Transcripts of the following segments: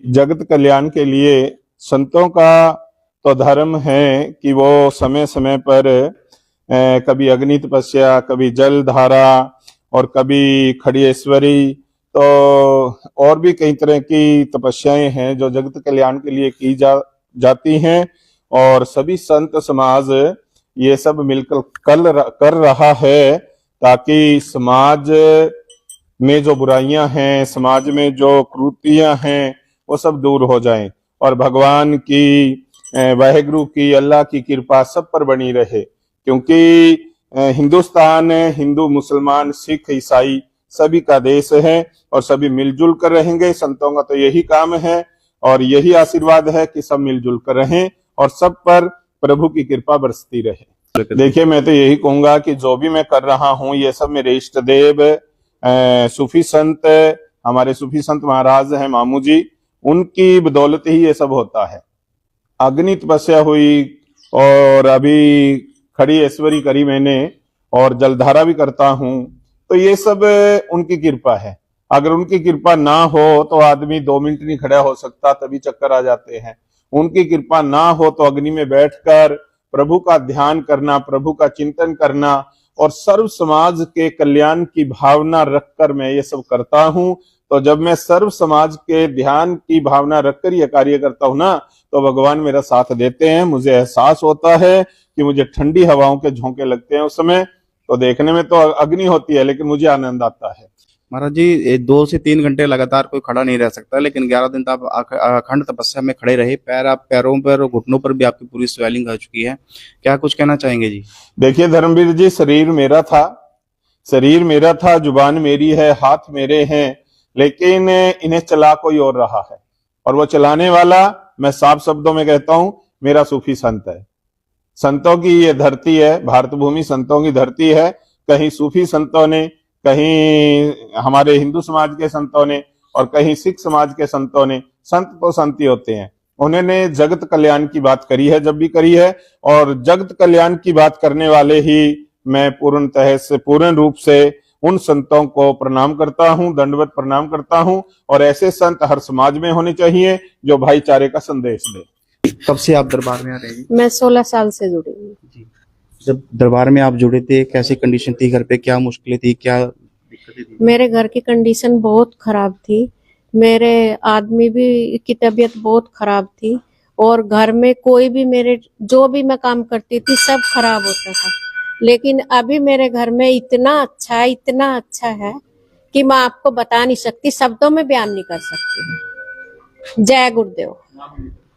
जगत कल्याण के लिए संतों का तो धर्म है कि वो समय समय पर कभी अग्नि तपस्या, कभी जल धारा और कभी खड़ीश्वरी, तो और भी कई तरह की तपस्याएं हैं जो जगत कल्याण के लिए की जाती हैं। और सभी संत समाज ये सब मिलकर कर रहा है ताकि समाज में जो बुराइयां हैं, समाज में जो कुरीतियां हैं, वो सब दूर हो जाएं और भगवान की, वाहेगुरु की, अल्लाह की कृपा सब पर बनी रहे। क्योंकि हिंदुस्तान हिंदू, मुसलमान, सिख, ईसाई सभी का देश है और सभी मिलजुल कर रहेंगे। संतों का तो यही काम है और यही आशीर्वाद है कि सब मिलजुल कर रहें और सब पर प्रभु की कृपा बरसती रहे। देखिए, मैं तो यही कहूंगा कि जो भी मैं कर रहा हूँ ये सब मेरे इष्ट देव सूफी संत, हमारे सूफी संत महाराज हैं मामू जी, उनकी बदौलत ही ये सब होता है। अग्नि तपस्या हुई और अभी खड़ी ऐश्वरी करी मैंने और जलधारा भी करता हूँ, तो ये सब उनकी कृपा है। अगर उनकी कृपा ना हो तो आदमी 2 मिनट नहीं खड़ा हो सकता, तभी चक्कर आ जाते हैं। उनकी कृपा ना हो तो अग्नि में बैठकर प्रभु का ध्यान करना, प्रभु का चिंतन करना और सर्व समाज के कल्याण की भावना रखकर मैं ये सब करता हूँ। तो जब मैं सर्व समाज के ध्यान की भावना रखकर ये कार्य करता हूँ ना, तो भगवान मेरा साथ देते हैं। मुझे एहसास होता है कि मुझे ठंडी हवाओं के झोंके लगते हैं उस समय, तो देखने में तो अग्नि होती है लेकिन मुझे आनंद आता है। महाराज जी, 2 से 3 घंटे लगातार कोई खड़ा नहीं रह सकता, लेकिन 11 दिन तक आप अखंड तपस्या में खड़े रहे। पैरों पर और घुटनों पर भी आपकी पूरी स्वेलिंग आ चुकी है, क्या कुछ कहना चाहेंगे जी? देखिए धर्मवीर जी, शरीर मेरा था, जुबान मेरी है, हाथ मेरे हैं, लेकिन इन्हें चला कोई और रहा है और वो चलाने वाला, मैं साफ शब्दों में कहता हूं, मेरा सूफी संत है। संतों की ये धरती है, भारत भूमि संतों की धरती है। कहीं सूफी संतों ने, कहीं हमारे हिंदू समाज के संतों ने और कहीं सिख समाज के संतों ने, संत तो संत ही होते हैं, उन्होंने जगत कल्याण की बात करी है जब भी करी है। और जगत कल्याण की बात करने वाले ही मैं पूर्ण रूप से उन संतों को प्रणाम करता हूं, दंडवत प्रणाम करता हूं। और ऐसे संत हर समाज में होने चाहिए जो भाईचारे का संदेश दे। कब से आप दरबार में आ रहे हैं? मैं 16 साल से जुड़ी हूँ। जब दरबार में आप जुड़े थे, कैसी कंडीशन थी घर पे, क्या मुश्किलें थी, क्या दिक्कतें थी? मेरे घर की कंडीशन बहुत खराब थी, मेरे आदमी भी की तबीयत बहुत खराब थी और घर में कोई भी, मेरे जो भी मैं काम करती थी सब खराब होता था। लेकिन अभी मेरे घर में इतना अच्छा है कि मैं आपको बता नहीं सकती, शब्दों में बयान नहीं कर सकती। जय गुरुदेव,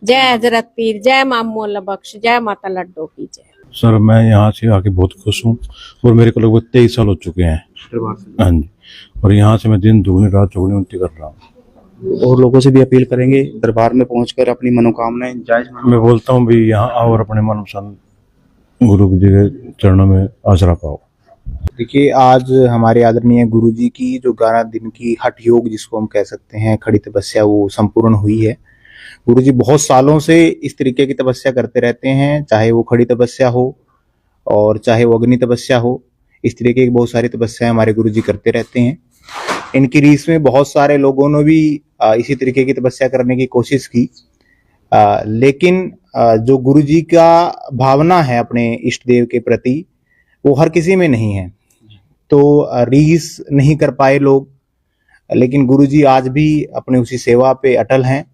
जय हजरत पीर, जय मामू अल्लाह बख्श, जय माता लड्डू की जय। सर, मैं यहाँ से आके बहुत खुश हूँ और मेरे को लगभग 23 साल हो चुके हैं। हाँ जी, और यहाँ से मैं दिन दुगनी रात चौगुनी उन्नति कर रहा हूँ। और लोगों से भी अपील करेंगे दरबार में पहुंचकर अपनी मनोकामनाएं जायज। मैं बोलता हूँ भी यहाँ आओ और अपने मनपसंद गुरु जी के चरणों में आसरा पाओ। देखिए, आज हमारे आदरणीय गुरु जी की जो 11 दिन की हठ योग, जिसको हम कह सकते हैं खड़ी तपस्या, वो संपूर्ण हुई है। गुरु जी बहुत सालों से इस तरीके की तपस्या करते रहते हैं, चाहे वो खड़ी तपस्या हो और चाहे वो अग्नि तपस्या हो। इस तरीके की बहुत सारी तपस्याएं हमारे गुरु जी करते रहते हैं। इनकी रीस में बहुत सारे लोगों ने भी इसी तरीके की तपस्या करने की कोशिश की, लेकिन जो गुरु जी का भावना है अपने इष्ट देव के प्रति, वो हर किसी में नहीं है। तो रीस नहीं कर पाए लोग, लेकिन गुरु जी आज भी अपने उसी सेवा पे अटल हैं।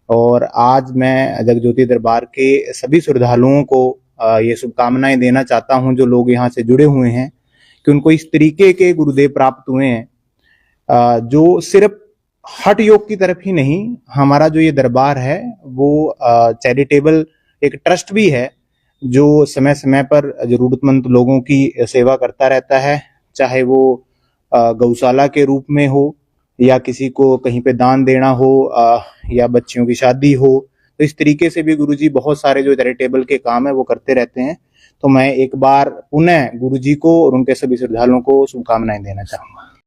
और आज मैं जगज्योति दरबार के सभी श्रद्धालुओं को ये शुभकामनाएं देना चाहता हूं, जो लोग यहाँ से जुड़े हुए हैं, कि उनको इस तरीके के गुरुदेव प्राप्त हुए हैं जो सिर्फ हठ योग की तरफ ही नहीं, हमारा जो ये दरबार है वो चैरिटेबल एक ट्रस्ट भी है, जो समय समय पर जरूरतमंद लोगों की सेवा करता रहता है, चाहे वो गौशाला के रूप में हो या किसी को कहीं पे दान देना हो या बच्चियों की शादी हो। तो इस तरीके से भी गुरुजी बहुत सारे जो चैरिटेबल के काम है वो करते रहते हैं। तो मैं एक बार पुनः गुरुजी को और उनके सभी श्रद्धालुओं को शुभकामनाएं देना चाहूंगा।